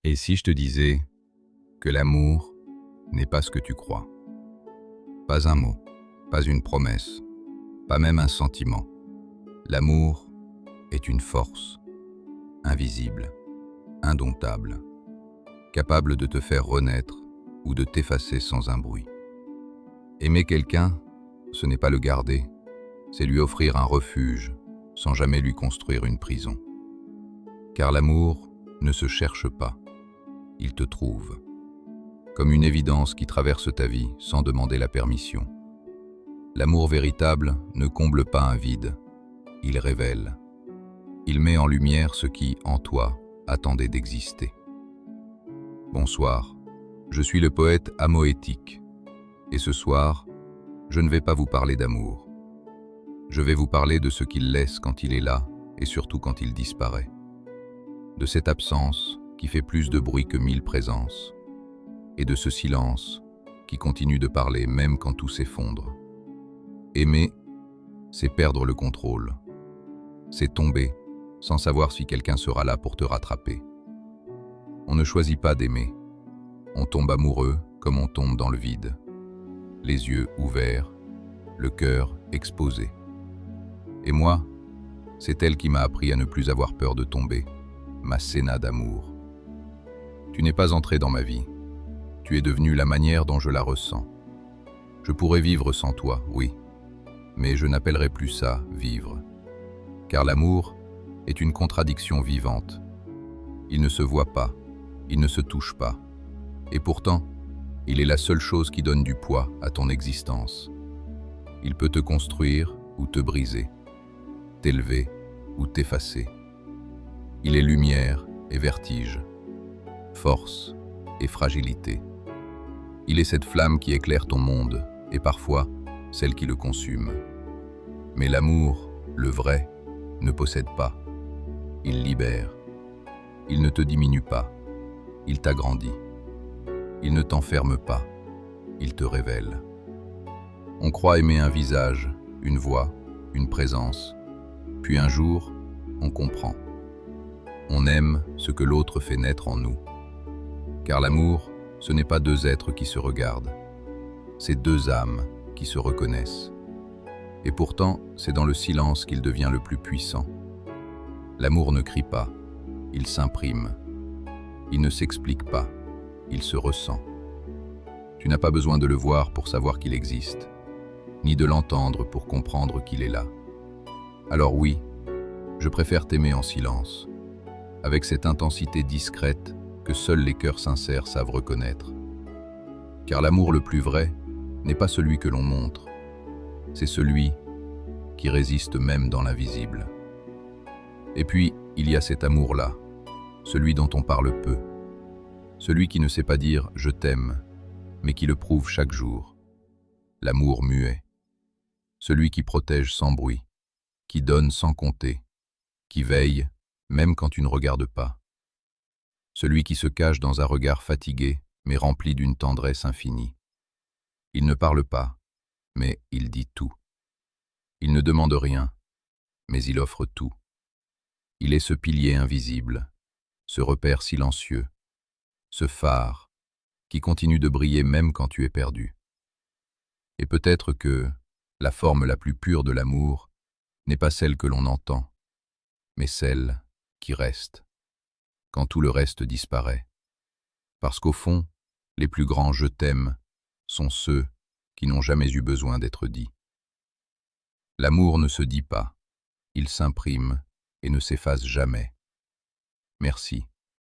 Et si je te disais que l'amour n'est pas ce que tu crois? Pas un mot, pas une promesse, pas même un sentiment. L'amour est une force, invisible, indomptable, capable de te faire renaître ou de t'effacer sans un bruit. Aimer quelqu'un, ce n'est pas le garder, c'est lui offrir un refuge sans jamais lui construire une prison. Car l'amour ne se cherche pas, il te trouve, comme une évidence qui traverse ta vie sans demander la permission. L'amour véritable ne comble pas un vide, il révèle. Il met en lumière ce qui, en toi, attendait d'exister. Bonsoir, je suis le poète Amoétique, et ce soir, je ne vais pas vous parler d'amour. Je vais vous parler de ce qu'il laisse quand il est là, et surtout quand il disparaît. De cette absence qui fait plus de bruit que 1000 présences, et de ce silence qui continue de parler même quand tout s'effondre. Aimer, c'est perdre le contrôle. C'est tomber sans savoir si quelqu'un sera là pour te rattraper. On ne choisit pas d'aimer. On tombe amoureux comme on tombe dans le vide. Les yeux ouverts, le cœur exposé. Et moi, c'est elle qui m'a appris à ne plus avoir peur de tomber, ma Sénat d'amour. Tu n'es pas entré dans ma vie. Tu es devenu la manière dont je la ressens. Je pourrais vivre sans toi, oui, mais je n'appellerai plus ça vivre. Car l'amour est une contradiction vivante. Il ne se voit pas, il ne se touche pas. Et pourtant, il est la seule chose qui donne du poids à ton existence. Il peut te construire ou te briser, t'élever ou t'effacer. Il est lumière et vertige, force et fragilité. Il est cette flamme qui éclaire ton monde et parfois celle qui le consume. Mais l'amour, le vrai, ne possède pas. Il libère. Il ne te diminue pas. Il t'agrandit. Il ne t'enferme pas. Il te révèle. On croit aimer un visage, une voix, une présence. Puis un jour, on comprend. On aime ce que l'autre fait naître en nous. Car l'amour, ce n'est pas deux êtres qui se regardent. C'est deux âmes qui se reconnaissent. Et pourtant, c'est dans le silence qu'il devient le plus puissant. L'amour ne crie pas, il s'imprime. Il ne s'explique pas, il se ressent. Tu n'as pas besoin de le voir pour savoir qu'il existe, ni de l'entendre pour comprendre qu'il est là. Alors oui, je préfère t'aimer en silence, avec cette intensité discrète que seuls les cœurs sincères savent reconnaître. Car l'amour le plus vrai n'est pas celui que l'on montre, c'est celui qui résiste même dans l'invisible. Et puis, il y a cet amour-là, celui dont on parle peu, celui qui ne sait pas dire « je t'aime », mais qui le prouve chaque jour. L'amour muet, celui qui protège sans bruit, qui donne sans compter, qui veille même quand tu ne regardes pas. Celui qui se cache dans un regard fatigué, mais rempli d'une tendresse infinie. Il ne parle pas, mais il dit tout. Il ne demande rien, mais il offre tout. Il est ce pilier invisible, ce repère silencieux, ce phare qui continue de briller même quand tu es perdu. Et peut-être que la forme la plus pure de l'amour n'est pas celle que l'on entend, mais celle qui reste, quand tout le reste disparaît. Parce qu'au fond, les plus grands « je t'aime » sont ceux qui n'ont jamais eu besoin d'être dits. L'amour ne se dit pas, il s'imprime et ne s'efface jamais. Merci.